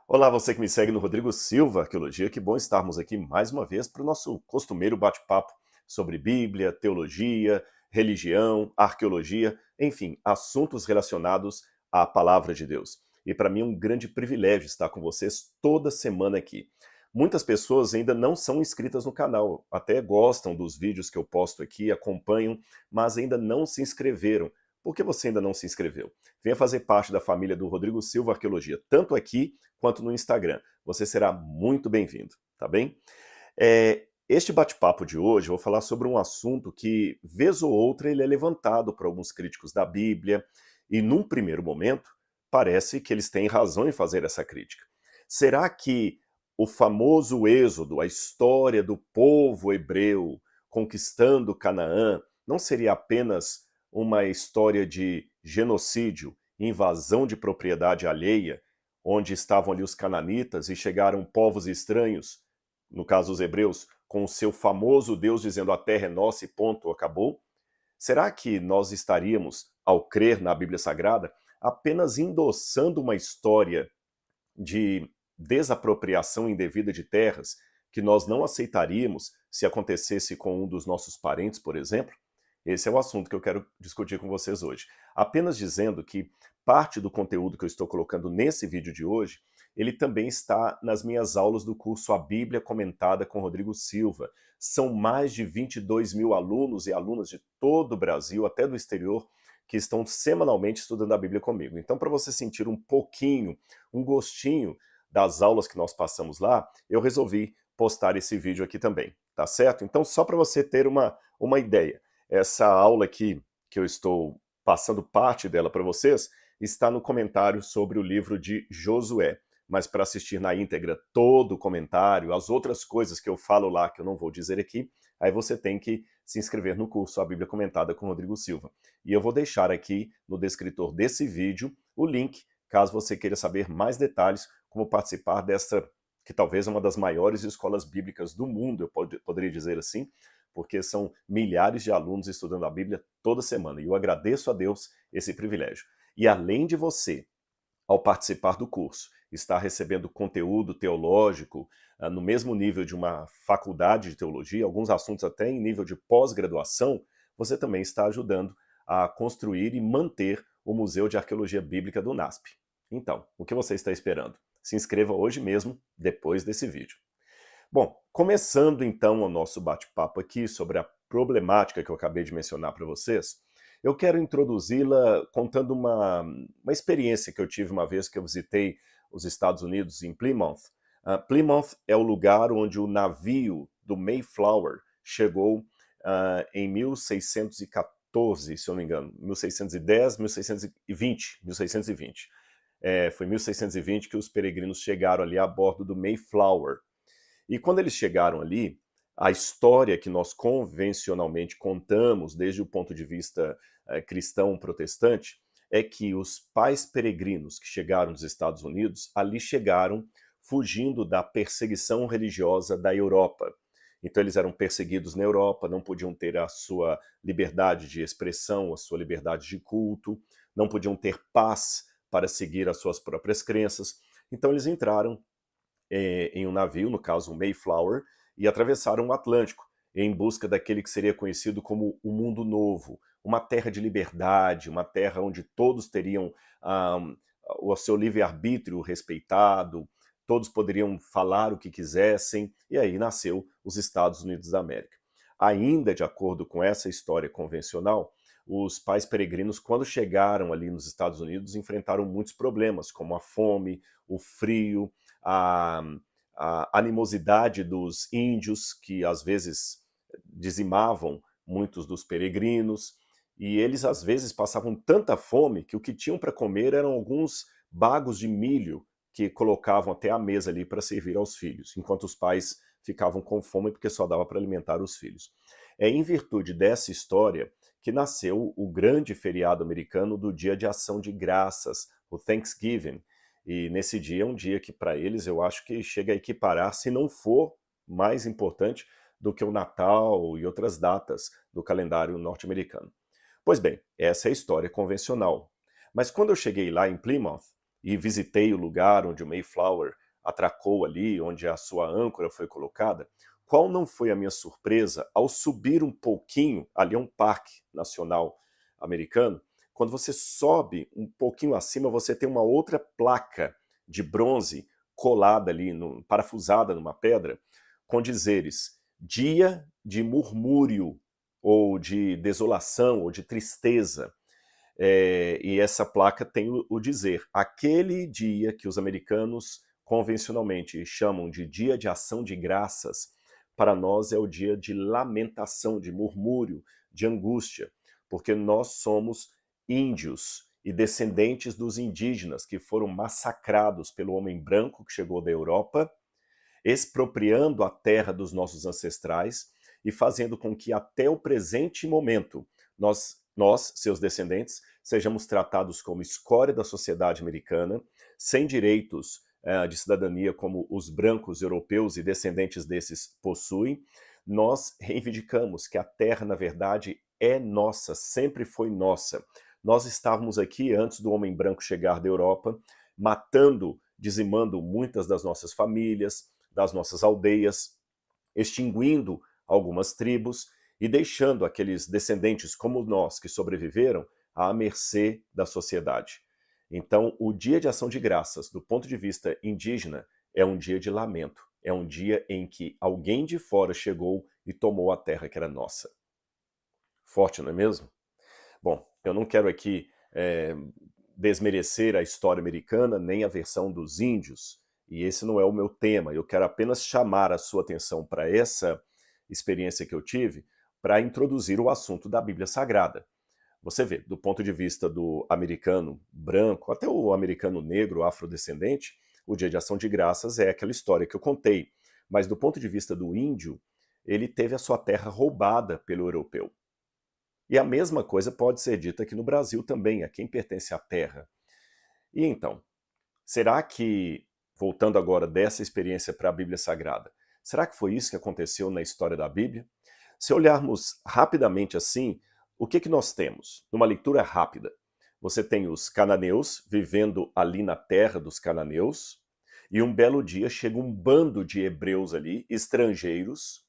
Olá, você que me segue no Rodrigo Silva Arqueologia, que bom estarmos aqui mais uma vez para o nosso costumeiro bate-papo sobre Bíblia, teologia, religião, arqueologia, enfim, assuntos relacionados à palavra de Deus. E para mim é um grande privilégio estar com vocês toda semana aqui. Muitas pessoas ainda não são inscritas no canal, até gostam dos vídeos que eu posto aqui, acompanham, mas ainda não se inscreveram. Por que você ainda não se inscreveu? Venha fazer parte da família do Rodrigo Silva Arqueologia, tanto aqui quanto no Instagram. Você será muito bem-vindo, tá bem? Este bate-papo de hoje eu vou falar sobre um assunto que, vez ou outra, ele é levantado por alguns críticos da Bíblia, e num primeiro momento, parece que eles têm razão em fazer essa crítica. Será que o famoso Êxodo, a história do povo hebreu conquistando Canaã, não seria apenas uma história de genocídio, invasão de propriedade alheia, onde estavam ali os cananitas e chegaram povos estranhos, no caso os hebreus, com o seu famoso Deus dizendo a terra é nossa e ponto, acabou? Será que nós estaríamos, ao crer na Bíblia Sagrada, apenas endossando uma história de desapropriação indevida de terras que nós não aceitaríamos se acontecesse com um dos nossos parentes, por exemplo? Esse é o assunto que eu quero discutir com vocês hoje. Apenas dizendo que parte do conteúdo que eu estou colocando nesse vídeo de hoje, ele também está nas minhas aulas do curso A Bíblia Comentada com Rodrigo Silva. São mais de 22 mil alunos e alunas de todo o Brasil, até do exterior, que estão semanalmente estudando a Bíblia comigo. Então, para você sentir um pouquinho, um gostinho das aulas que nós passamos lá, eu resolvi postar esse vídeo aqui também, tá certo? Então, só para você ter uma ideia, essa aula aqui, que eu estou passando parte dela para vocês, está no comentário sobre o livro de Josué. Mas para assistir na íntegra todo o comentário, as outras coisas que eu falo lá, que eu não vou dizer aqui, aí você tem que se inscrever no curso A Bíblia Comentada com Rodrigo Silva. E eu vou deixar aqui no descritor desse vídeo o link, caso você queira saber mais detalhes, como participar dessa, que talvez é uma das maiores escolas bíblicas do mundo, eu poderia dizer assim, porque são milhares de alunos estudando a Bíblia toda semana. E eu agradeço a Deus esse privilégio. E além de você, ao participar do curso, estar recebendo conteúdo teológico no mesmo nível de uma faculdade de teologia, alguns assuntos até em nível de pós-graduação, você também está ajudando a construir e manter o Museu de Arqueologia Bíblica do NASP. Então, o que você está esperando? Se inscreva hoje mesmo, depois desse vídeo. Bom, começando então o nosso bate-papo aqui sobre a problemática que eu acabei de mencionar para vocês, eu quero introduzi-la contando uma experiência que eu tive uma vez que eu visitei os Estados Unidos em Plymouth. Plymouth é o lugar onde o navio do Mayflower chegou em 1614, se eu não me engano, 1610, 1620, 1620. Foi em 1620 que os peregrinos chegaram ali a bordo do Mayflower. E quando eles chegaram ali, a história que nós convencionalmente contamos, desde o ponto de vista cristão protestante, é que os pais peregrinos que chegaram nos Estados Unidos, ali chegaram fugindo da perseguição religiosa da Europa. Então eles eram perseguidos na Europa, não podiam ter a sua liberdade de expressão, a sua liberdade de culto, não podiam ter paz para seguir as suas próprias crenças. Então eles entraram em um navio, no caso o Mayflower, e atravessaram o Atlântico em busca daquele que seria conhecido como o Mundo Novo, uma terra de liberdade, uma terra onde todos teriam o seu livre-arbítrio respeitado, todos poderiam falar o que quisessem, e aí nasceu os Estados Unidos da América. Ainda de acordo com essa história convencional, os pais peregrinos, quando chegaram ali nos Estados Unidos, enfrentaram muitos problemas, como a fome, o frio, a, a animosidade dos índios, que às vezes dizimavam muitos dos peregrinos, e eles às vezes passavam tanta fome que o que tinham para comer eram alguns bagos de milho que colocavam até a mesa ali para servir aos filhos, enquanto os pais ficavam com fome porque só dava para alimentar os filhos. É em virtude dessa história que nasceu o grande feriado americano do Dia de Ação de Graças, o Thanksgiving. E nesse dia é um dia que para eles eu acho que chega a equiparar, se não for mais importante do que o Natal e outras datas do calendário norte-americano. Pois bem, essa é a história convencional. Mas quando eu cheguei lá em Plymouth, e visitei o lugar onde o Mayflower atracou ali, onde a sua âncora foi colocada, qual não foi a minha surpresa ao subir um pouquinho, ali é um parque nacional americano, quando você sobe um pouquinho acima, você tem uma outra placa de bronze colada ali, parafusada numa pedra, com dizeres: dia de murmúrio, ou de desolação, ou de tristeza. E essa placa tem o dizer: aquele dia que os americanos convencionalmente chamam de Dia de Ação de Graças, para nós é o dia de lamentação, de murmúrio, de angústia, porque nós somos índios e descendentes dos indígenas que foram massacrados pelo homem branco que chegou da Europa, expropriando a terra dos nossos ancestrais e fazendo com que até o presente momento nós, seus descendentes, sejamos tratados como escória da sociedade americana, sem direitos de cidadania como os brancos europeus e descendentes desses possuem. Nós reivindicamos que a terra, na verdade, é nossa, sempre foi nossa. Nós estávamos aqui antes do homem branco chegar da Europa, matando, dizimando muitas das nossas famílias, das nossas aldeias, extinguindo algumas tribos e deixando aqueles descendentes como nós que sobreviveram à mercê da sociedade. Então, o Dia de Ação de Graças, do ponto de vista indígena, é um dia de lamento. É um dia em que alguém de fora chegou e tomou a terra que era nossa. Forte, não é mesmo? Bom, eu não quero aqui desmerecer a história americana, nem a versão dos índios, e esse não é o meu tema. Eu quero apenas chamar a sua atenção para essa experiência que eu tive, para introduzir o assunto da Bíblia Sagrada. Você vê, do ponto de vista do americano branco, até o americano negro, afrodescendente, o Dia de Ação de Graças é aquela história que eu contei. Mas do ponto de vista do índio, ele teve a sua terra roubada pelo europeu. E a mesma coisa pode ser dita aqui no Brasil também, a quem pertence a terra. E então, será que, voltando agora dessa experiência para a Bíblia Sagrada, será que foi isso que aconteceu na história da Bíblia? Se olharmos rapidamente assim, o que nós temos? Numa leitura rápida, você tem os cananeus vivendo ali na terra dos cananeus, e um belo dia chega um bando de hebreus ali, estrangeiros,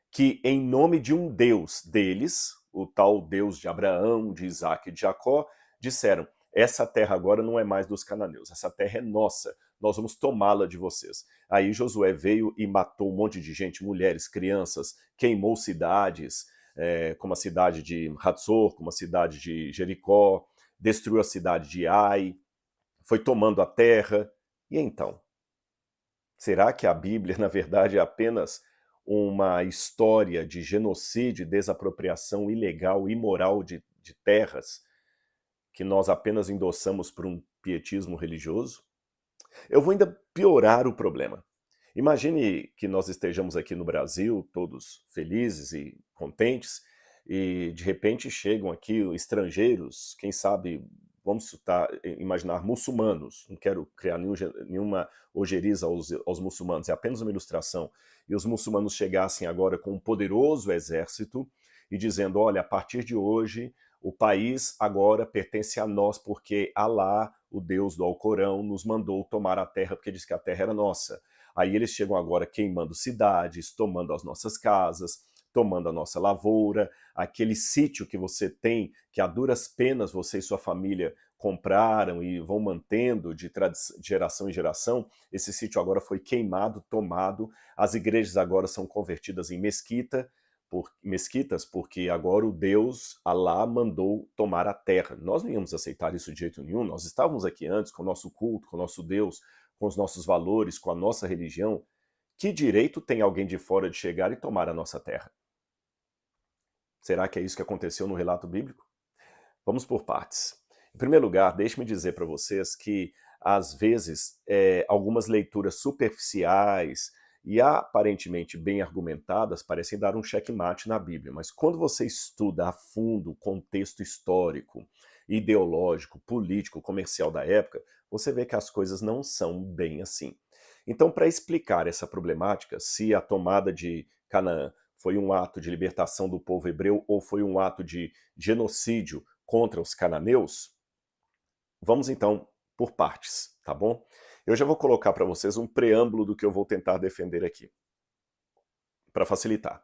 que em nome de um Deus deles, o tal Deus de Abraão, de Isaac e de Jacó, disseram: essa terra agora não é mais dos cananeus, essa terra é nossa, nós vamos tomá-la de vocês. Aí Josué veio e matou um monte de gente, mulheres, crianças, queimou cidades, como a cidade de Hatzor, como a cidade de Jericó, destruiu a cidade de Ai, foi tomando a terra. E então? Será que a Bíblia, na verdade, é apenas uma história de genocídio e desapropriação ilegal, imoral de terras, que nós apenas endossamos por um pietismo religioso? Eu vou ainda piorar o problema. Imagine que nós estejamos aqui no Brasil, todos felizes e contentes, e de repente chegam aqui estrangeiros, quem sabe, imaginar muçulmanos, não quero criar nenhuma ojeriza aos muçulmanos, é apenas uma ilustração, e os muçulmanos chegassem agora com um poderoso exército e dizendo: olha, a partir de hoje o país agora pertence a nós porque Alá, o Deus do Alcorão, nos mandou tomar a terra porque disse que a terra era nossa. Aí eles chegam agora queimando cidades, tomando as nossas casas, tomando a nossa lavoura, aquele sítio que você tem, que a duras penas você e sua família compraram e vão mantendo de geração em geração, esse sítio agora foi queimado, tomado, as igrejas agora são convertidas em mesquitas, porque agora o Deus, Alá, mandou tomar a terra. Nós não íamos aceitar isso de jeito nenhum, nós estávamos aqui antes com o nosso culto, com o nosso Deus, com os nossos valores, com a nossa religião. Que direito tem alguém de fora de chegar e tomar a nossa terra? Será que é isso que aconteceu no relato bíblico? Vamos por partes. Em primeiro lugar, deixe-me dizer para vocês que, às vezes, algumas leituras superficiais e aparentemente bem argumentadas parecem dar um checkmate na Bíblia, mas quando você estuda a fundo o contexto histórico, ideológico, político, comercial da época, você vê que as coisas não são bem assim. Então, para explicar essa problemática, se a tomada de Canaã foi um ato de libertação do povo hebreu ou foi um ato de genocídio contra os cananeus, vamos então por partes, tá bom? Eu já vou colocar para vocês um preâmbulo do que eu vou tentar defender aqui, para facilitar.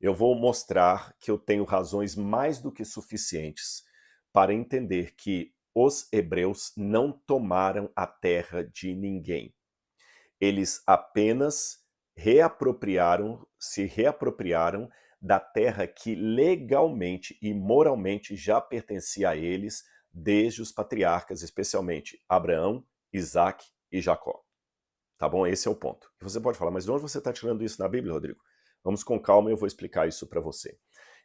Eu vou mostrar que eu tenho razões mais do que suficientes para entender que os hebreus não tomaram a terra de ninguém. Eles apenas se reapropriaram da terra que legalmente e moralmente já pertencia a eles desde os patriarcas, especialmente Abraão, Isaac e Jacó. Tá bom? Esse é o ponto. E você pode falar, mas de onde você está tirando isso na Bíblia, Rodrigo? Vamos com calma e eu vou explicar isso para você.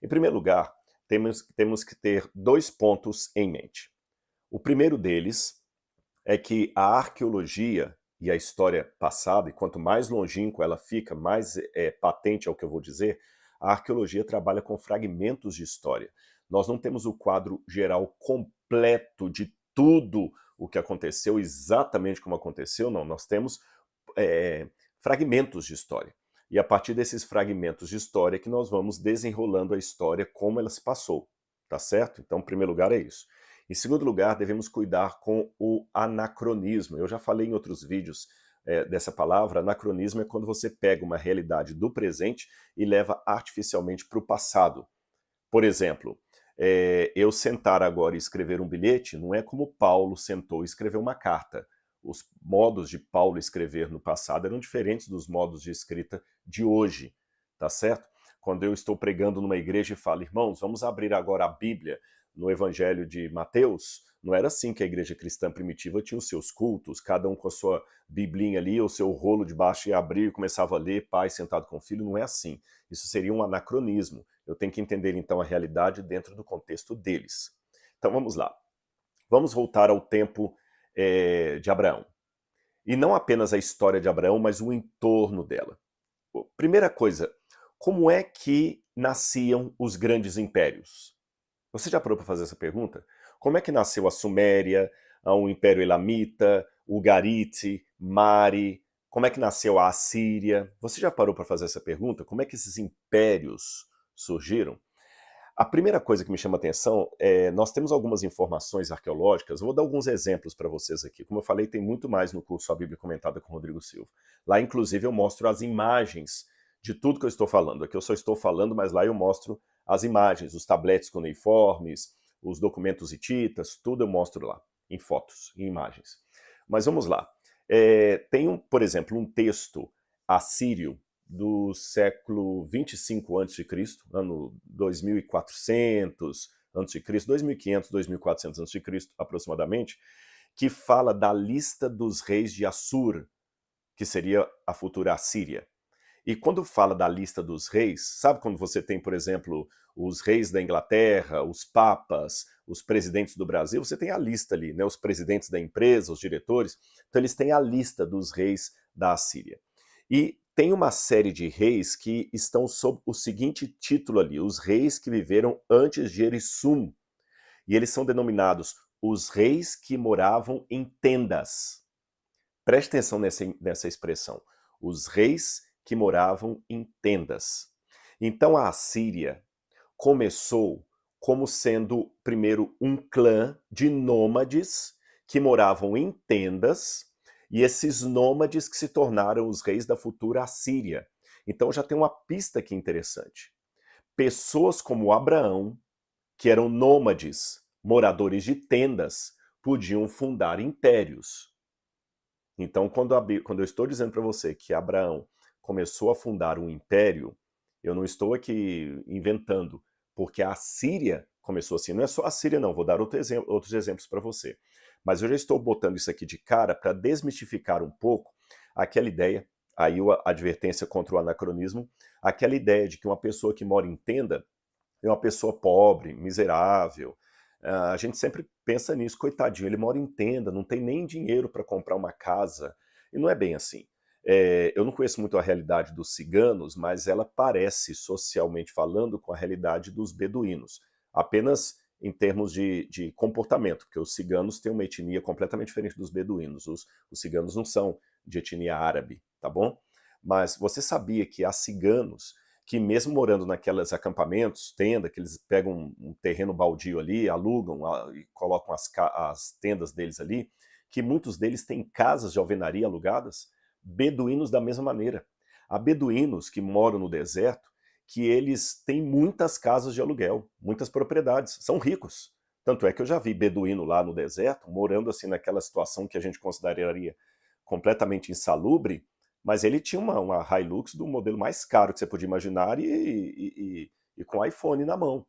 Em primeiro lugar, temos que ter dois pontos em mente. O primeiro deles é que a arqueologia e a história passada, e quanto mais longínqua ela fica, mais patente é o que eu vou dizer, a arqueologia trabalha com fragmentos de história. Nós não temos o quadro geral completo de tudo o que aconteceu, exatamente como aconteceu, não. Nós temos fragmentos de história. E a partir desses fragmentos de história que nós vamos desenrolando a história como ela se passou, tá certo? Então, em primeiro lugar, é isso. Em segundo lugar, devemos cuidar com o anacronismo. Eu já falei em outros vídeos dessa palavra. Anacronismo é quando você pega uma realidade do presente e leva artificialmente para o passado. Por exemplo, eu sentar agora e escrever um bilhete não é como Paulo sentou e escreveu uma carta. Os modos de Paulo escrever no passado eram diferentes dos modos de escrita de hoje, tá certo? Quando eu estou pregando numa igreja e falo, irmãos, vamos abrir agora a Bíblia no Evangelho de Mateus, não era assim que a igreja cristã primitiva tinha os seus cultos, cada um com a sua biblinha ali, o seu rolo de baixo e abrir e começava a ler, pai sentado com o filho, não é assim. Isso seria um anacronismo. Eu tenho que entender então a realidade dentro do contexto deles. Então vamos lá. Vamos voltar ao tempo de Abraão. E não apenas a história de Abraão, mas o entorno dela. Primeira coisa, como é que nasciam os grandes impérios? Você já parou para fazer essa pergunta? Como é que nasceu a Suméria, o Império Elamita, o Garite, Mari? Como é que nasceu a Assíria? Você já parou para fazer essa pergunta? Como é que esses impérios surgiram? A primeira coisa que me chama a atenção é, nós temos algumas informações arqueológicas, eu vou dar alguns exemplos para vocês aqui. Como eu falei, tem muito mais no curso A Bíblia Comentada com Rodrigo Silva. Lá, inclusive, eu mostro as imagens de tudo que eu estou falando. Aqui eu só estou falando, mas lá eu mostro as imagens, os tabletes cuneiformes, os documentos hititas, tudo eu mostro lá, em fotos, em imagens. Mas vamos lá. Tem, por exemplo, um texto assírio do século 25 a.C., ano 2400 a.C., 2500, 2400 a.C., aproximadamente, que fala da lista dos reis de Assur, que seria a futura Assíria. E quando fala da lista dos reis, sabe quando você tem, por exemplo, os reis da Inglaterra, os papas, os presidentes do Brasil, você tem a lista ali, né? Os presidentes da empresa, os diretores, então eles têm a lista dos reis da Assíria. E tem uma série de reis que estão sob o seguinte título ali, os reis que viveram antes de Erisum. E eles são denominados os reis que moravam em tendas. Preste atenção nessa expressão. Os reis que moravam em tendas. Então a Assíria começou como sendo, primeiro, um clã de nômades que moravam em tendas, e esses nômades que se tornaram os reis da futura Assíria. Então já tem uma pista aqui interessante. Pessoas como Abraão, que eram nômades, moradores de tendas, podiam fundar impérios. Então, quando eu estou dizendo para você que Abraão começou a fundar um império, eu não estou aqui inventando, porque a Síria começou assim. Não é só a Síria, não. Vou dar outros exemplos para você. Mas eu já estou botando isso aqui de cara para desmistificar um pouco aquela ideia, aí a advertência contra o anacronismo, aquela ideia de que uma pessoa que mora em tenda é uma pessoa pobre, miserável. A gente sempre pensa nisso, coitadinho, ele mora em tenda, não tem nem dinheiro para comprar uma casa. E não é bem assim. Eu não conheço muito a realidade dos ciganos, mas ela parece, socialmente falando, com a realidade dos beduínos. Apenas em termos de comportamento, porque os ciganos têm uma etnia completamente diferente dos beduínos. Os ciganos não são de etnia árabe, tá bom? Mas você sabia que há ciganos que mesmo morando naqueles acampamentos, tenda, que eles pegam um terreno baldio ali, alugam e colocam as tendas deles ali, que muitos deles têm casas de alvenaria alugadas? Beduínos da mesma maneira. Há beduínos que moram no deserto que eles têm muitas casas de aluguel, muitas propriedades, são ricos. Tanto é que eu já vi beduíno lá no deserto, morando assim naquela situação que a gente consideraria completamente insalubre, mas ele tinha uma Hilux do modelo mais caro que você podia imaginar e com iPhone na mão.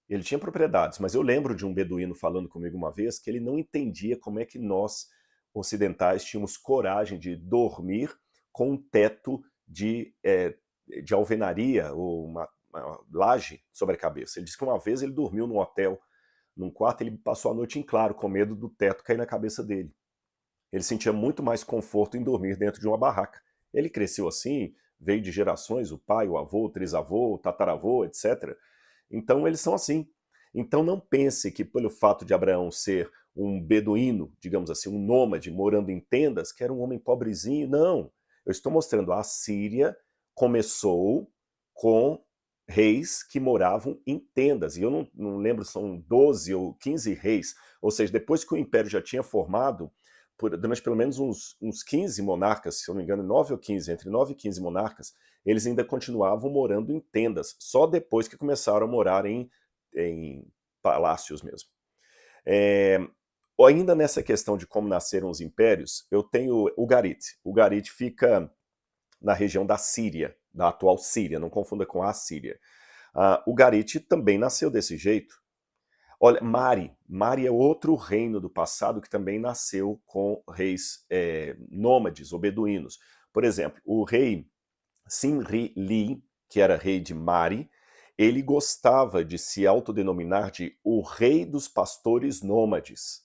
Ele tinha propriedades, mas eu lembro de um beduíno falando comigo uma vez que ele não entendia como é que nós, ocidentais, tínhamos coragem de dormir com um teto de alvenaria ou uma laje sobre a cabeça. Ele disse que uma vez ele dormiu num hotel, num quarto, ele passou a noite em claro, com medo do teto cair na cabeça dele. Ele sentia muito mais conforto em dormir dentro de uma barraca. Ele cresceu assim, veio de gerações, o pai, o avô, o trisavô, o tataravô, etc. Então eles são assim. Então não pense que pelo fato de Abraão ser um beduíno, digamos assim, um nômade morando em tendas, que era um homem pobrezinho. Não. Eu estou mostrando a Síria começou com reis que moravam em tendas. E eu não lembro, são 12 ou 15 reis. Ou seja, depois que o império já tinha formado, durante pelo menos uns 15 monarcas, se eu não me engano, 9 ou 15, entre 9 e 15 monarcas, eles ainda continuavam morando em tendas, só depois que começaram a morar em palácios mesmo. Ainda nessa questão de como nasceram os impérios, eu tenho o Ugarit. O Ugarit fica na região da Síria, da atual Síria, não confunda com a Síria. O Ugarit também nasceu desse jeito. Olha, Mari é outro reino do passado que também nasceu com reis nômades ou beduínos. Por exemplo, o rei Simri-Li, que era rei de Mari, ele gostava de se autodenominar de o rei dos pastores nômades.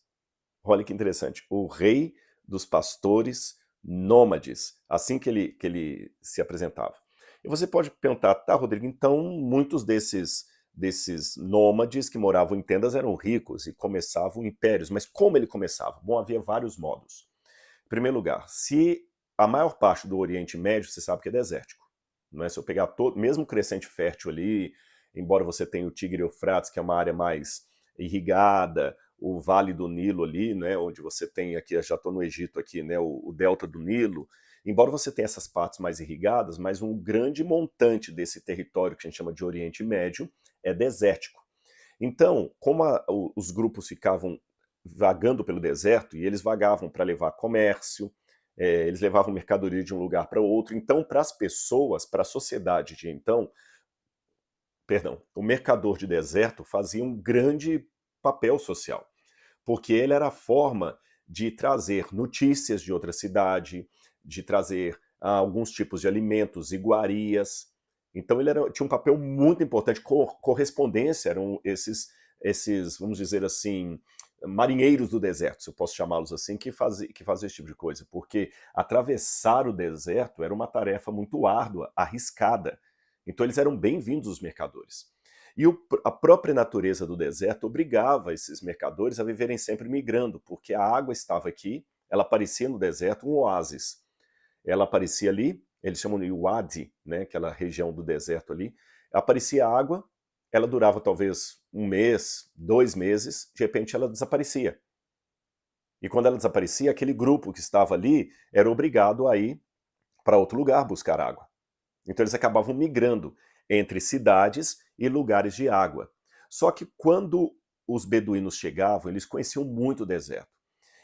Olha que interessante, o rei dos pastores nômades, assim que ele se apresentava. E você pode perguntar, tá, Rodrigo, então muitos desses nômades que moravam em tendas eram ricos e começavam impérios, mas como ele começava? Bom, havia vários modos. Em primeiro lugar, se a maior parte do Oriente Médio, você sabe que é desértico, não é? Se eu pegar mesmo o crescente fértil ali, embora você tenha o Tigre e Eufrates, que é uma área mais irrigada, o Vale do Nilo ali, né, onde você tem aqui, já estou no Egito aqui, né, o Delta do Nilo, embora você tenha essas partes mais irrigadas, mas um grande montante desse território que a gente chama de Oriente Médio é desértico. Então, como os grupos ficavam vagando pelo deserto, e eles vagavam para levar comércio, eles levavam mercadoria de um lugar para outro, então para as pessoas, para a sociedade de então, o mercador de deserto fazia um grande papel social, porque ele era a forma de trazer notícias de outra cidade, de trazer alguns tipos de alimentos, iguarias. Então ele tinha um papel muito importante, correspondência, eram esses, vamos dizer assim, marinheiros do deserto, se eu posso chamá-los assim, que faziam esse tipo de coisa, porque atravessar o deserto era uma tarefa muito árdua, arriscada. Então eles eram bem-vindos, os mercadores. E a própria natureza do deserto obrigava esses mercadores a viverem sempre migrando, porque a água estava aqui, ela aparecia no deserto, um oásis. Ela aparecia ali, eles chamam de Wadi, né, aquela região do deserto ali, aparecia água, ela durava talvez um mês, 2 meses, de repente ela desaparecia. E quando ela desaparecia, aquele grupo que estava ali era obrigado a ir para outro lugar buscar água. Então eles acabavam migrando entre cidades e lugares de água. Só que quando os beduínos chegavam, eles conheciam muito o deserto.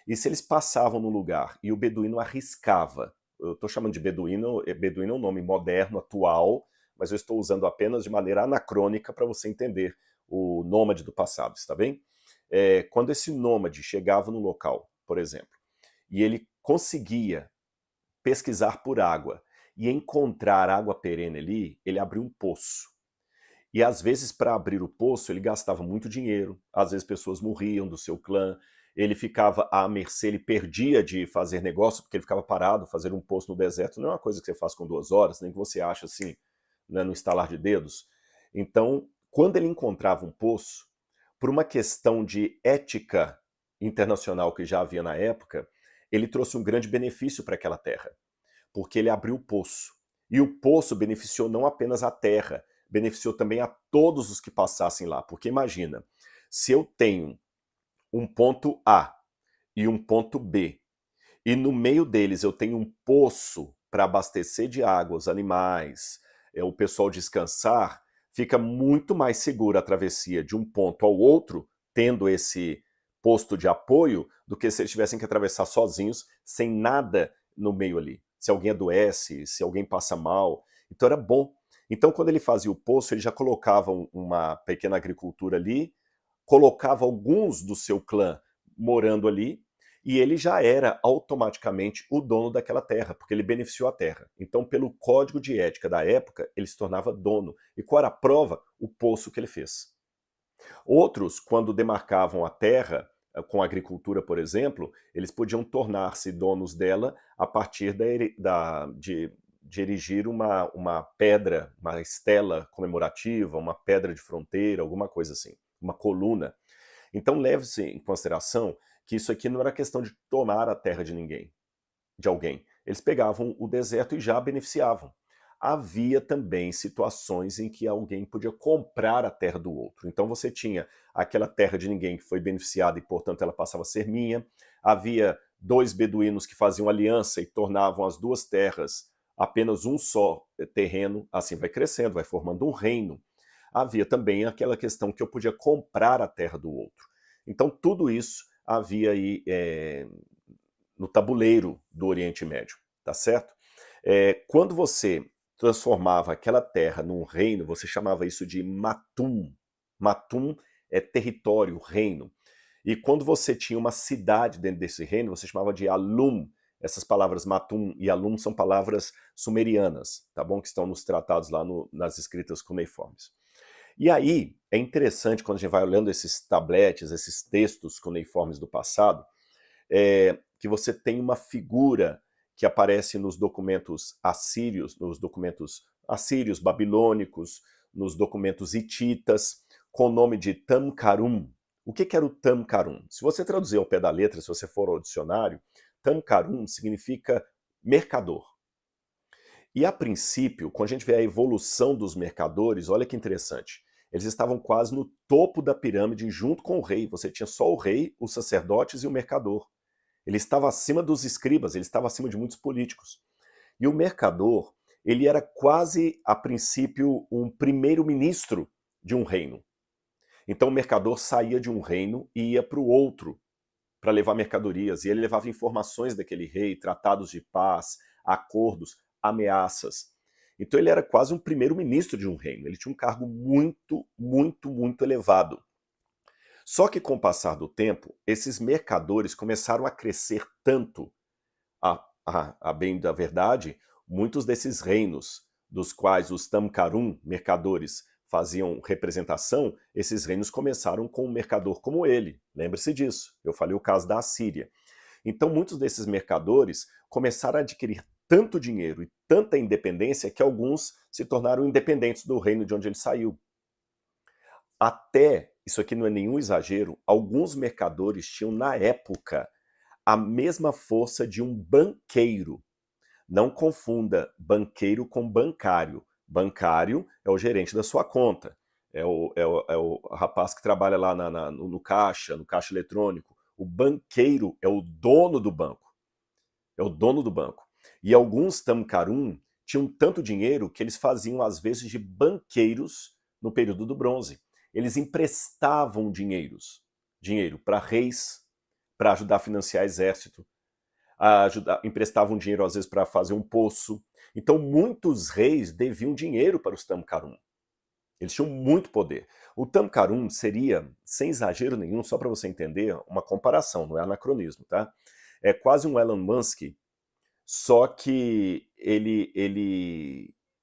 E se eles passavam no lugar e o beduíno arriscava, eu estou chamando de beduíno é um nome moderno, atual, mas eu estou usando apenas de maneira anacrônica para você entender o nômade do passado, está bem? Quando esse nômade chegava no local, por exemplo, e ele conseguia pesquisar por água e encontrar água perene ali, ele abriu um poço. E às vezes, para abrir o poço, ele gastava muito dinheiro, às vezes pessoas morriam do seu clã, ele ficava à mercê, ele perdia de fazer negócio, porque ele ficava parado. Fazer um poço no deserto não é uma coisa que você faz com 2 horas, nem que você acha assim, né, no estalar de dedos. Então, quando ele encontrava um poço, por uma questão de ética internacional que já havia na época, ele trouxe um grande benefício para aquela terra, porque ele abriu o poço. E o poço beneficiou não apenas a terra, beneficiou também a todos os que passassem lá. Porque imagina, se eu tenho um ponto A e um ponto B. E no meio deles eu tenho um poço para abastecer de água os animais, o pessoal descansar, fica muito mais segura a travessia de um ponto ao outro, tendo esse posto de apoio, do que se eles tivessem que atravessar sozinhos, sem nada no meio ali. Se alguém adoece, se alguém passa mal. Então era bom. Então quando ele fazia o poço, ele já colocava uma pequena agricultura ali, colocava alguns do seu clã morando ali, e ele já era automaticamente o dono daquela terra, porque ele beneficiou a terra. Então, pelo código de ética da época, ele se tornava dono. E qual era a prova? O poço que ele fez. Outros, quando demarcavam a terra, com a agricultura, por exemplo, eles podiam tornar-se donos dela a partir de erigir uma pedra, uma estela comemorativa, uma pedra de fronteira, alguma coisa assim, uma coluna. Então leve-se em consideração que isso aqui não era questão de tomar a terra de ninguém, de alguém. Eles pegavam o deserto e já beneficiavam. Havia também situações em que alguém podia comprar a terra do outro. Então você tinha aquela terra de ninguém que foi beneficiada e, portanto, ela passava a ser minha. Havia dois beduínos que faziam aliança e tornavam as duas terras apenas um só terreno. Assim vai crescendo, vai formando um reino. Havia também aquela questão que eu podia comprar a terra do outro. Então tudo isso havia aí no tabuleiro do Oriente Médio, tá certo? Quando você transformava aquela terra num reino, você chamava isso de matum. Matum é território, reino. E quando você tinha uma cidade dentro desse reino, você chamava de alum. Essas palavras matum e alum são palavras sumerianas, tá bom? Que estão nos tratados lá nas escritas cuneiformes. E aí, é interessante quando a gente vai olhando esses tabletes, esses textos cuneiformes do passado, que você tem uma figura que aparece nos documentos assírios, babilônicos, nos documentos hititas, com o nome de Tamkarum. O que era o Tamkarum? Se você traduzir ao pé da letra, se você for ao dicionário, Tamkarum significa mercador. E a princípio, quando a gente vê a evolução dos mercadores, olha que interessante. Eles estavam quase no topo da pirâmide junto com o rei. Você tinha só o rei, os sacerdotes e o mercador. Ele estava acima dos escribas, ele estava acima de muitos políticos. E o mercador, ele era quase, a princípio, um primeiro-ministro de um reino. Então o mercador saía de um reino e ia para o outro para levar mercadorias. E ele levava informações daquele rei, tratados de paz, acordos, ameaças. Então ele era quase um primeiro-ministro de um reino. Ele tinha um cargo muito, muito, muito elevado. Só que com o passar do tempo, esses mercadores começaram a crescer tanto, a bem da verdade, muitos desses reinos, dos quais os Tamkarum, mercadores, faziam representação, esses reinos começaram com um mercador como ele. Lembre-se disso, eu falei o caso da Assíria. Então muitos desses mercadores começaram a adquirir tanto dinheiro e tanta independência que alguns se tornaram independentes do reino de onde ele saiu. Até, isso aqui não é nenhum exagero, alguns mercadores tinham na época a mesma força de um banqueiro. Não confunda banqueiro com bancário. Bancário é o gerente da sua conta. É o rapaz que trabalha lá no caixa eletrônico. O banqueiro é o dono do banco. É o dono do banco. E alguns Tamkarum tinham tanto dinheiro que eles faziam, às vezes, de banqueiros no período do bronze. Eles emprestavam dinheiro para reis, para ajudar a financiar exército, emprestavam dinheiro às vezes para fazer um poço. Então muitos reis deviam dinheiro para os Tamkarum. Eles tinham muito poder. O Tamkarum seria, sem exagero nenhum, só para você entender, uma comparação, não é anacronismo, tá? É quase um Elon Musk, só que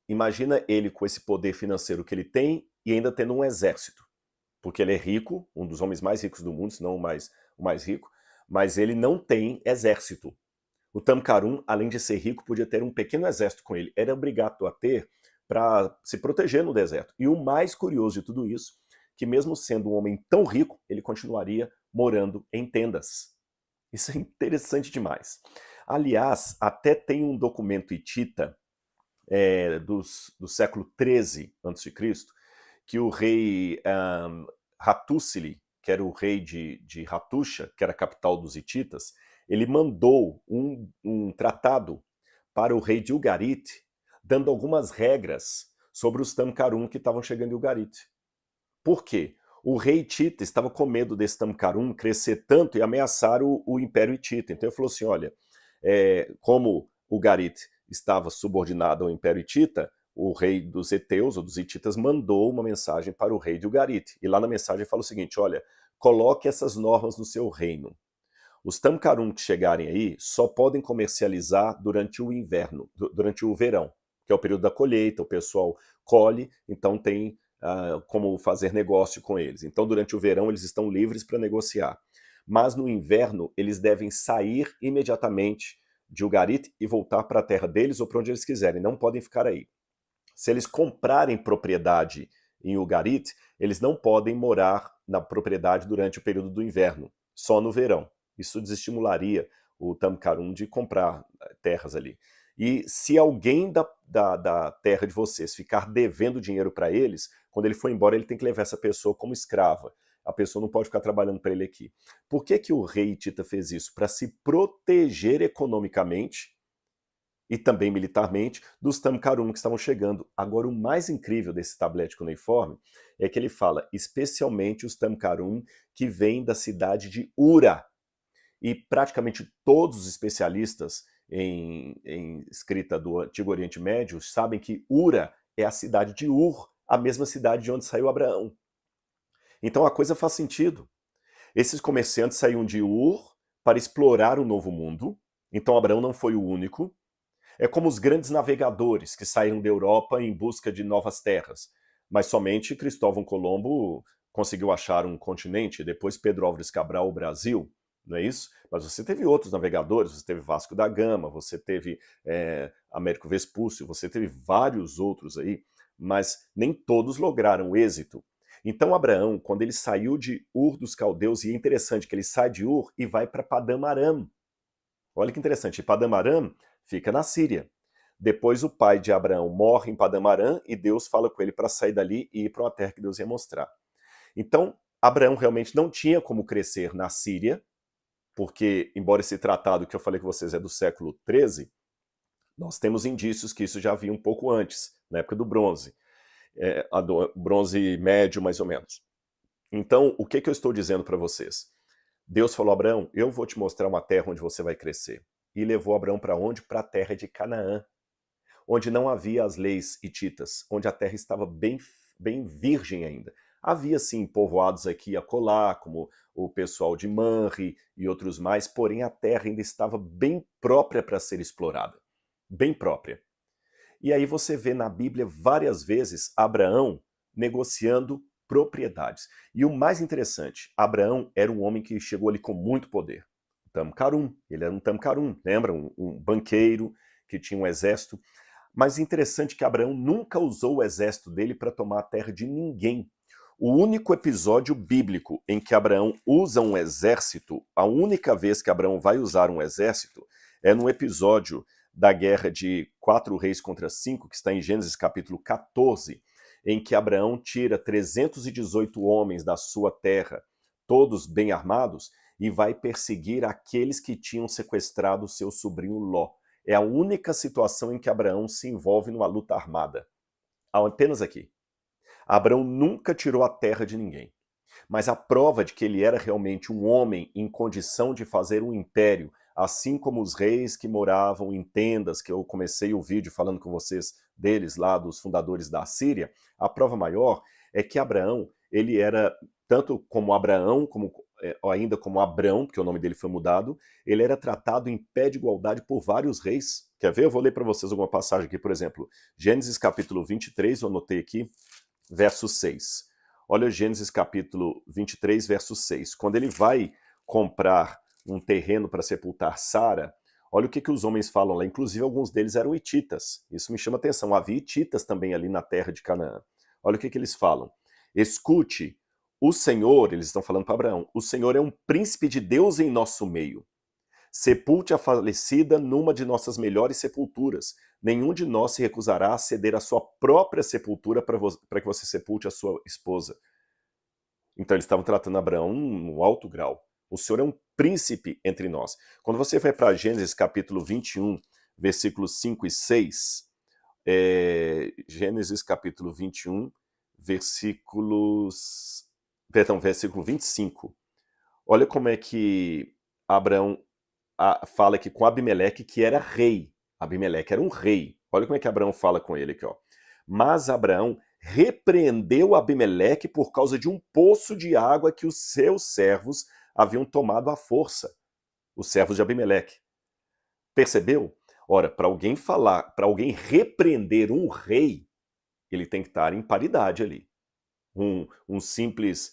imagina ele com esse poder financeiro que ele tem e ainda tendo um exército. Porque ele é rico, um dos homens mais ricos do mundo, se não o mais rico, mas ele não tem exército. O Tamkarum, além de ser rico, podia ter um pequeno exército com ele. Era obrigado a ter para se proteger no deserto. E o mais curioso de tudo isso, que mesmo sendo um homem tão rico, ele continuaria morando em tendas. Isso é interessante demais. Aliás, até tem um documento hitita do século XIII a.C., que o rei Hattusili, que era o rei de Hattusha, que era a capital dos hititas, ele mandou um tratado para o rei de Ugarit, dando algumas regras sobre os Tamkarum que estavam chegando em Ugarit. Por quê? O rei Hitita estava com medo desse Tamkarum crescer tanto e ameaçar o Império Hitita. Então ele falou assim, olha, como Ugarit estava subordinado ao Império Hitita, o rei dos Eteus, ou dos Hititas, mandou uma mensagem para o rei de Ugarit. E lá na mensagem fala o seguinte, olha, coloque essas normas no seu reino. Os Tamkarum que chegarem aí só podem comercializar durante o inverno, durante o verão, que é o período da colheita, o pessoal colhe, então tem como fazer negócio com eles. Então durante o verão eles estão livres para negociar. Mas no inverno eles devem sair imediatamente de Ugarit e voltar para a terra deles ou para onde eles quiserem, não podem ficar aí. Se eles comprarem propriedade em Ugarit, eles não podem morar na propriedade durante o período do inverno, só no verão. Isso desestimularia o Tamkarum de comprar terras ali. E se alguém da terra de vocês ficar devendo dinheiro para eles, quando ele for embora, ele tem que levar essa pessoa como escrava. A pessoa não pode ficar trabalhando para ele aqui. Por que o rei Hitita fez isso? Para se proteger economicamente e também militarmente dos Tamkarum que estavam chegando. Agora, o mais incrível desse tablete cuneiforme é que ele fala especialmente os Tamkarum que vêm da cidade de Ura. E praticamente todos os especialistas em escrita do Antigo Oriente Médio sabem que Ura é a cidade de Ur, a mesma cidade de onde saiu Abraão. Então a coisa faz sentido. Esses comerciantes saíram de Ur para explorar o Novo Mundo, então Abraão não foi o único. É como os grandes navegadores que saíram da Europa em busca de novas terras, mas somente Cristóvão Colombo conseguiu achar um continente, depois Pedro Álvares Cabral o Brasil, não é isso? Mas você teve outros navegadores, você teve Vasco da Gama, você teve Américo Vespúcio, você teve vários outros aí, mas nem todos lograram êxito. Então Abraão, quando ele saiu de Ur dos Caldeus, e é interessante que ele sai de Ur e vai para Padam Aram. Olha que interessante, Padam Aram fica na Síria. Depois o pai de Abraão morre em Padam Aram e Deus fala com ele para sair dali e ir para uma terra que Deus ia mostrar. Então, Abraão realmente não tinha como crescer na Síria, porque, embora esse tratado que eu falei com vocês é do século XIII, nós temos indícios que isso já havia um pouco antes, na época do bronze, bronze médio mais ou menos. Então, o que eu estou dizendo para vocês? Deus falou a Abraão, eu vou te mostrar uma terra onde você vai crescer. E levou Abraão para onde? Para a terra de Canaã, onde não havia as leis hititas, onde a terra estava bem virgem ainda. Havia, sim, povoados aqui e acolá, como o pessoal de Manre e outros mais, porém a terra ainda estava bem própria para ser explorada. Bem própria. E aí você vê na Bíblia várias vezes Abraão negociando propriedades. E o mais interessante, Abraão era um homem que chegou ali com muito poder. Tamkarum, ele era um Tamkarum, lembra? Um banqueiro que tinha um exército. Mas interessante que Abraão nunca usou o exército dele para tomar a terra de ninguém. O único episódio bíblico em que Abraão usa um exército, a única vez que Abraão vai usar um exército, é no episódio da guerra de 4 reis contra 5, que está em Gênesis capítulo 14, em que Abraão tira 318 homens da sua terra, todos bem armados, e vai perseguir aqueles que tinham sequestrado seu sobrinho Ló. É a única situação em que Abraão se envolve numa luta armada. Apenas aqui. Abraão nunca tirou a terra de ninguém. Mas a prova de que ele era realmente um homem em condição de fazer um império, assim como os reis que moravam em tendas, que eu comecei o vídeo falando com vocês deles lá, dos fundadores da Síria, a prova maior é que Abraão, ele era, tanto como Abraão, como ainda como Abrão, porque o nome dele foi mudado, ele era tratado em pé de igualdade por vários reis. Quer ver? Eu vou ler para vocês alguma passagem aqui, por exemplo, Gênesis capítulo 23, eu anotei aqui, verso 6. Olha Gênesis capítulo 23, verso 6. Quando ele vai comprar um terreno para sepultar Sara, olha o que os homens falam lá. Inclusive, alguns deles eram hititas. Isso me chama atenção. Havia hititas também ali na terra de Canaã. Olha o que eles falam. Escute, o Senhor, eles estão falando para Abraão, o Senhor é um príncipe de Deus em nosso meio. Sepulte a falecida numa de nossas melhores sepulturas. Nenhum de nós se recusará a ceder a sua própria sepultura para que você sepulte a sua esposa. Então eles estavam tratando Abraão no alto grau. O Senhor é um príncipe entre nós. Quando você vai para Gênesis capítulo 21, versículos 5 e 6, Gênesis capítulo 21, versículo 25. Olha como é que Abraão fala aqui com Abimeleque, que era rei. Abimeleque era um rei. Olha como é que Abraão fala com ele aqui, ó. Mas Abraão repreendeu Abimeleque por causa de um poço de água que os seus servos haviam tomado à força. Os servos de Abimeleque. Percebeu? Ora, para alguém falar, para alguém repreender um rei, ele tem que estar em paridade ali. Um simples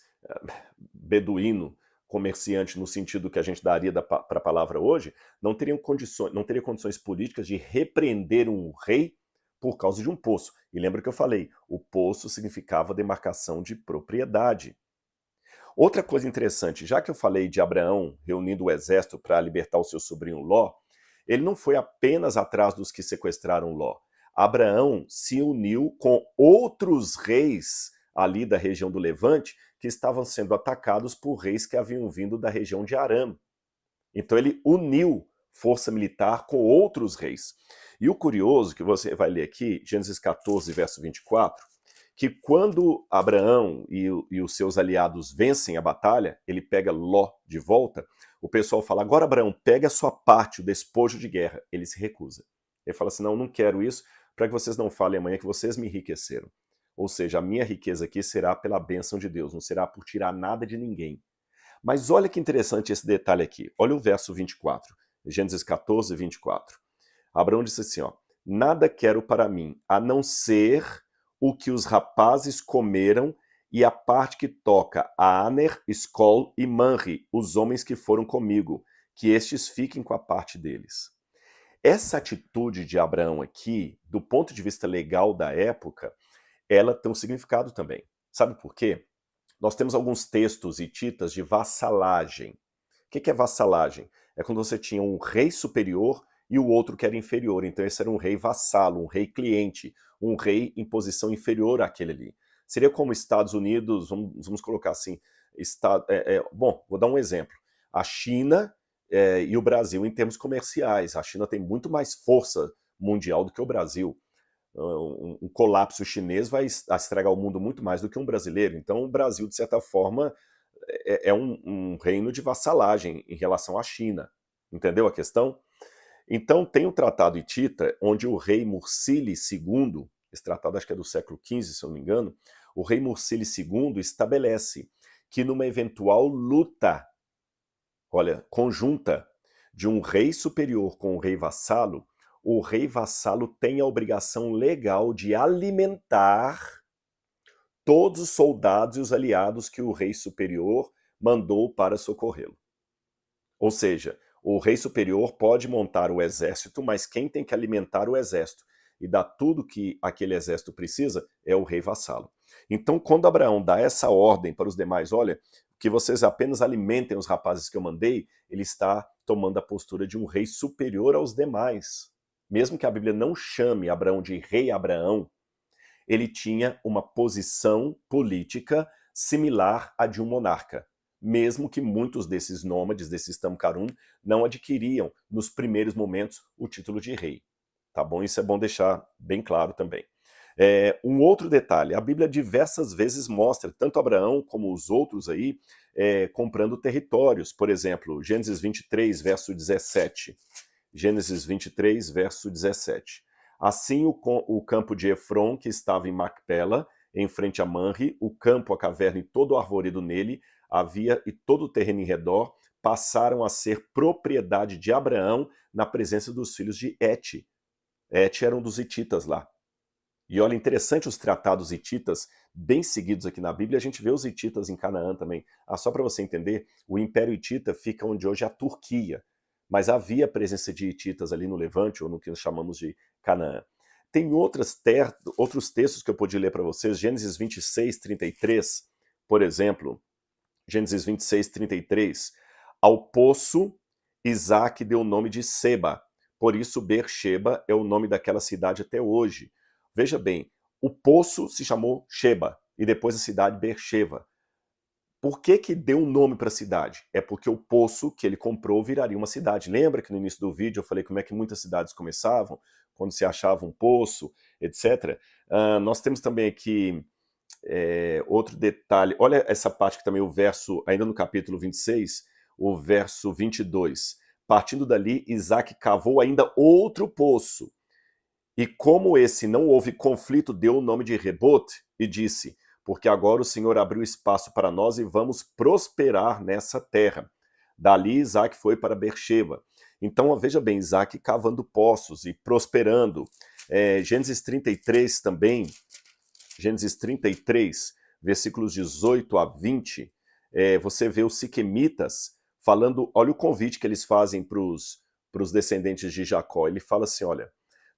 beduíno, comerciante no sentido que a gente daria para a palavra hoje, não teria condições políticas de repreender um rei por causa de um poço. E lembra que eu falei, o poço significava demarcação de propriedade. Outra coisa interessante, já que eu falei de Abraão reunindo o exército para libertar o seu sobrinho Ló, ele não foi apenas atrás dos que sequestraram Ló. Abraão se uniu com outros reis ali da região do Levante que estavam sendo atacados por reis que haviam vindo da região de Aram. Então ele uniu força militar com outros reis. E o curioso, que você vai ler aqui, Gênesis 14, verso 24, que quando Abraão e os seus aliados vencem a batalha, ele pega Ló de volta, o pessoal fala, agora Abraão, pega a sua parte, o despojo de guerra. Ele se recusa. Ele fala assim, não quero isso, para que vocês não falem amanhã que vocês me enriqueceram. Ou seja, a minha riqueza aqui será pela bênção de Deus, não será por tirar nada de ninguém. Mas olha que interessante esse detalhe aqui. Olha o verso 24, Gênesis 14, 24. Abraão disse assim, ó, nada quero para mim, a não ser o que os rapazes comeram e a parte que toca a Aner, Escol e Manri, os homens que foram comigo, que estes fiquem com a parte deles. Essa atitude de Abraão aqui, do ponto de vista legal da época, ela tem um significado também. Sabe por quê? Nós temos alguns textos hititas de vassalagem. O que é vassalagem? É quando você tinha um rei superior e o outro que era inferior. Então esse era um rei vassalo, um rei cliente, um rei em posição inferior àquele ali. Seria como Estados Unidos, vamos colocar assim, bom, vou dar um exemplo. A China e o Brasil em termos comerciais. A China tem muito mais força mundial do que o Brasil. Um colapso chinês vai estragar o mundo muito mais do que um brasileiro. Então o Brasil, de certa forma, é um reino de vassalagem em relação à China. Entendeu a questão? Então tem o Tratado Hitita, onde o rei Mursili II, esse tratado acho que é do século XV, se eu não me engano, o rei Mursili II estabelece que numa eventual luta, olha, conjunta, de um rei superior com um rei vassalo, o rei vassalo tem a obrigação legal de alimentar todos os soldados e os aliados que o rei superior mandou para socorrê-lo. Ou seja, o rei superior pode montar o exército, mas quem tem que alimentar o exército e dar tudo que aquele exército precisa é o rei vassalo. Então, quando Abraão dá essa ordem para os demais, olha, que vocês apenas alimentem os rapazes que eu mandei, ele está tomando a postura de um rei superior aos demais. Mesmo que a Bíblia não chame Abraão de rei Abraão, ele tinha uma posição política similar à de um monarca, mesmo que muitos desses nômades, desses Tamcarum, não adquiriam, nos primeiros momentos, o título de rei. Tá bom? Isso é bom deixar bem claro também. Um outro detalhe, a Bíblia diversas vezes mostra, tanto Abraão como os outros aí, comprando territórios. Por exemplo, Gênesis 23, verso 17. Gênesis 23, verso 17. Assim o campo de Efron, que estava em Macpela, em frente a Manre, o campo, a caverna e todo o arvoredo nele, havia e todo o terreno em redor, passaram a ser propriedade de Abraão na presença dos filhos de Et. Et era um dos hititas lá. E olha, interessante os tratados hititas, bem seguidos aqui na Bíblia, a gente vê os hititas em Canaã também. Só para você entender, o Império Hitita fica onde hoje é a Turquia, mas havia presença de hititas ali no Levante, ou no que nós chamamos de Canaã. Tem outros textos que eu podia ler para vocês, Gênesis 26, 33, por exemplo, Gênesis 26, 33, ao poço Isaac deu o nome de Seba, por isso Beersheba é o nome daquela cidade até hoje. Veja bem, o poço se chamou Sheba, e depois a cidade Beersheba. Por que que deu um nome para a cidade? É porque o poço que ele comprou viraria uma cidade. Lembra que no início do vídeo eu falei como é que muitas cidades começavam? Quando se achava um poço, etc. Nós temos também aqui outro detalhe. Olha essa parte que também o verso, ainda no capítulo 26, o verso 22. Partindo dali, Isaac cavou ainda outro poço. E como esse não houve conflito, deu o nome de Rebote e disse: porque agora o Senhor abriu espaço para nós e vamos prosperar nessa terra. Dali Isaac foi para Beersheba. Então veja bem, Isaac cavando poços e prosperando. Gênesis 33 também, Gênesis 33, versículos 18 a 20, você vê os siquemitas falando, olha o convite que eles fazem para os descendentes de Jacó. Ele fala assim, olha,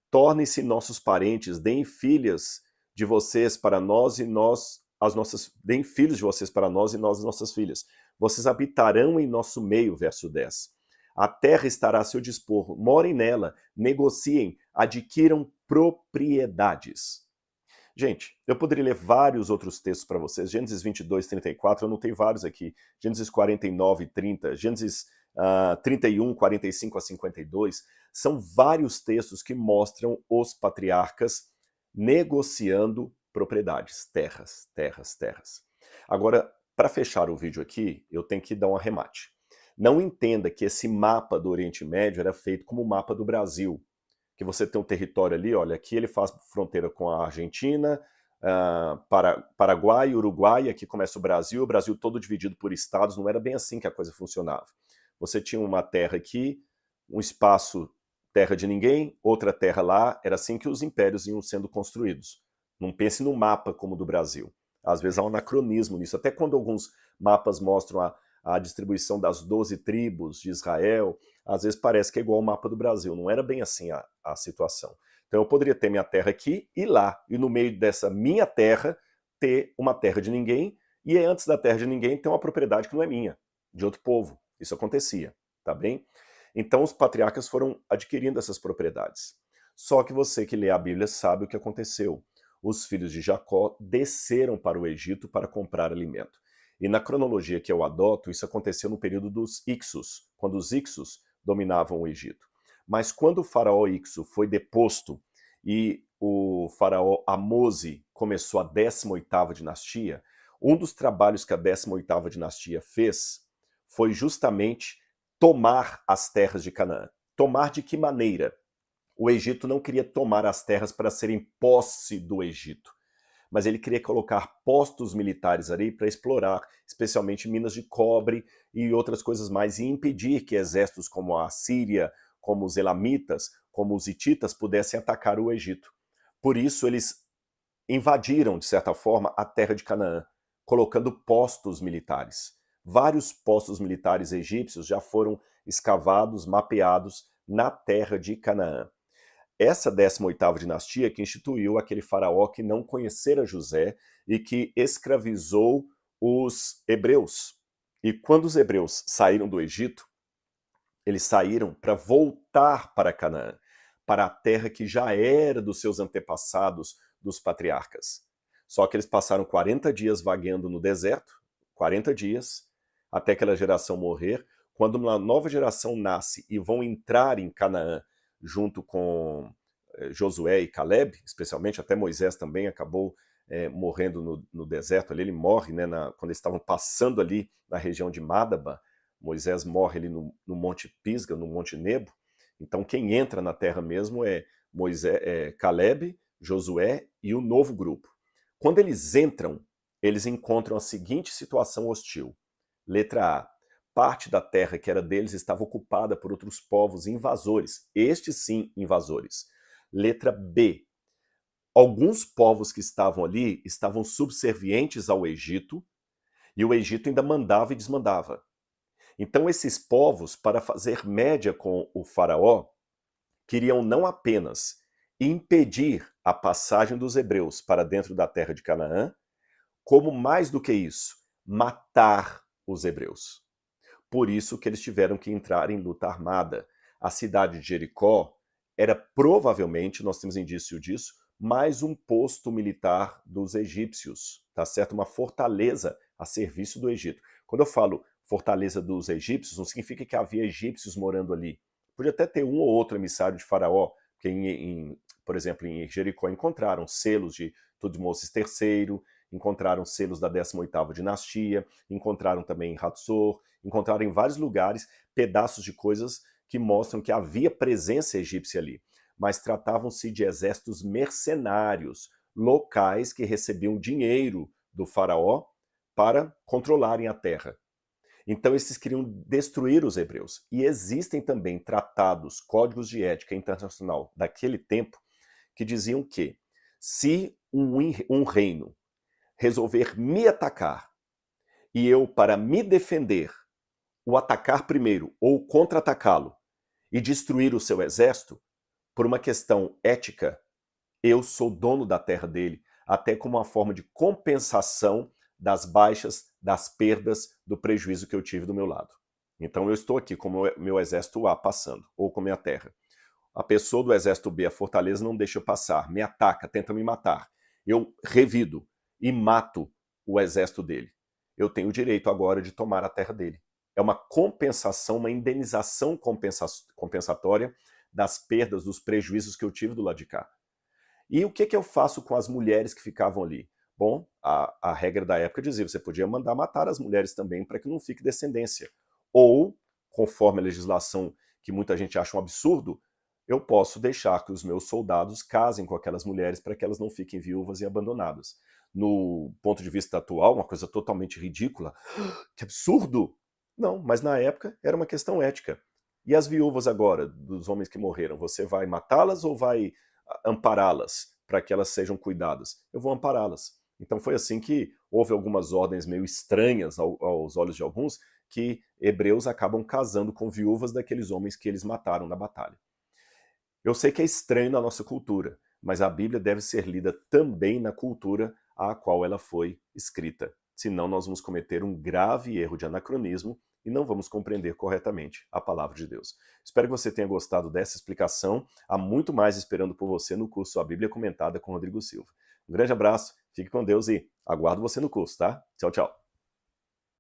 tornem-se nossos parentes, deem filhas de vocês para nós e nós as nossas, deem filhos de vocês para nós e nós as nossas filhas. Vocês habitarão em nosso meio, verso 10. A terra estará a seu dispor, morem nela, negociem, adquiram propriedades. Gente, eu poderia ler vários outros textos para vocês. Gênesis 22, 34, eu anotei vários aqui. Gênesis 49, 30, Gênesis 31, 45 a 52. São vários textos que mostram os patriarcas negociando propriedades, terras, terras, terras. Agora, para fechar o vídeo aqui, eu tenho que dar um arremate. Não entenda que esse mapa do Oriente Médio era feito como o mapa do Brasil, que você tem um território ali, olha, aqui ele faz fronteira com a Argentina, Paraguai, Uruguai, aqui começa o Brasil todo dividido por estados, não era bem assim que a coisa funcionava. Você tinha uma terra aqui, um espaço, terra de ninguém, outra terra lá, era assim que os impérios iam sendo construídos. Não pense no mapa como o do Brasil. Às vezes há um anacronismo nisso, até quando alguns mapas mostram a distribuição das 12 tribos de Israel, às vezes parece que é igual ao mapa do Brasil. Não era bem assim a situação. Então eu poderia ter minha terra aqui e lá, e no meio dessa minha terra ter uma terra de ninguém, e antes da terra de ninguém ter uma propriedade que não é minha, de outro povo. Isso acontecia, tá bem? Então os patriarcas foram adquirindo essas propriedades. Só que você que lê a Bíblia sabe o que aconteceu. Os filhos de Jacó desceram para o Egito para comprar alimento. E na cronologia que eu adoto, isso aconteceu no período dos Ixos, quando os Ixos dominavam o Egito. Mas quando o faraó Ixo foi deposto e o faraó Amose começou a 18ª dinastia, um dos trabalhos que a 18ª dinastia fez foi justamente tomar as terras de Canaã. Tomar de que maneira? O Egito não queria tomar as terras para serem posse do Egito, mas ele queria colocar postos militares ali para explorar, especialmente minas de cobre e outras coisas mais, e impedir que exércitos como a Síria, como os elamitas, como os hititas pudessem atacar o Egito. Por isso eles invadiram, de certa forma, a terra de Canaã, colocando postos militares. Vários postos militares egípcios já foram escavados, mapeados na terra de Canaã. Essa 18ª dinastia que instituiu aquele faraó que não conhecera José e que escravizou os hebreus. E quando os hebreus saíram do Egito, eles saíram para voltar para Canaã, para a terra que já era dos seus antepassados, dos patriarcas. Só que eles passaram 40 dias vagueando no deserto, 40 dias, até aquela geração morrer. Quando uma nova geração nasce e vão entrar em Canaã, junto com Josué e Caleb, especialmente, até Moisés também acabou morrendo no deserto, ali ele morre, né, quando eles estavam passando ali na região de Madaba, Moisés morre ali no Monte Pisga, no Monte Nebo, então quem entra na terra mesmo é Caleb, Josué e o novo grupo. Quando eles entram, eles encontram a seguinte situação hostil. Letra A. Parte da terra que era deles estava ocupada por outros povos invasores, estes sim invasores. Letra B. Alguns povos que estavam ali estavam subservientes ao Egito, e o Egito ainda mandava e desmandava. Então esses povos, para fazer média com o faraó, queriam não apenas impedir a passagem dos hebreus para dentro da terra de Canaã, como mais do que isso, matar os hebreus. Por isso que eles tiveram que entrar em luta armada. A cidade de Jericó era provavelmente, nós temos indício disso, mais um posto militar dos egípcios, tá certo? Uma fortaleza a serviço do Egito. Quando eu falo fortaleza dos egípcios, não significa que havia egípcios morando ali. Podia até ter um ou outro emissário de Faraó, porque, por exemplo, em Jericó encontraram selos de Tutmoses III, encontraram selos da 18ª dinastia, encontraram também em Hatzor, encontraram em vários lugares pedaços de coisas que mostram que havia presença egípcia ali. Mas tratavam-se de exércitos mercenários, locais que recebiam dinheiro do faraó para controlarem a terra. Então, esses queriam destruir os hebreus. E existem também tratados, códigos de ética internacional daquele tempo, que diziam que se um reino resolver me atacar e eu, para me defender, o atacar primeiro ou contra-atacá-lo e destruir o seu exército, por uma questão ética, eu sou dono da terra dele, até como uma forma de compensação das baixas, das perdas, do prejuízo que eu tive do meu lado. Então eu estou aqui com o meu exército A passando, ou com a minha terra. A pessoa do exército B, a fortaleza, não deixa eu passar, me ataca, tenta me matar. Eu revido e mato o exército dele. Eu tenho o direito agora de tomar a terra dele. É uma compensação, uma indenização compensatória das perdas, dos prejuízos que eu tive do lado de cá. E o que eu faço com as mulheres que ficavam ali? Bom, a regra da época dizia que você podia mandar matar as mulheres também para que não fique descendência. Ou, conforme a legislação que muita gente acha um absurdo, eu posso deixar que os meus soldados casem com aquelas mulheres para que elas não fiquem viúvas e abandonadas. No ponto de vista atual, uma coisa totalmente ridícula. Que absurdo! Não, mas na época era uma questão ética. E as viúvas agora, dos homens que morreram, você vai matá-las ou vai ampará-las para que elas sejam cuidadas? Eu vou ampará-las. Então foi assim que houve algumas ordens meio estranhas aos olhos de alguns, que hebreus acabam casando com viúvas daqueles homens que eles mataram na batalha. Eu sei que é estranho na nossa cultura, mas a Bíblia deve ser lida também na cultura à qual ela foi escrita. Senão nós vamos cometer um grave erro de anacronismo e não vamos compreender corretamente a palavra de Deus. Espero que você tenha gostado dessa explicação. Há muito mais esperando por você no curso A Bíblia Comentada com Rodrigo Silva. Um grande abraço, fique com Deus e aguardo você no curso, tá? Tchau, tchau.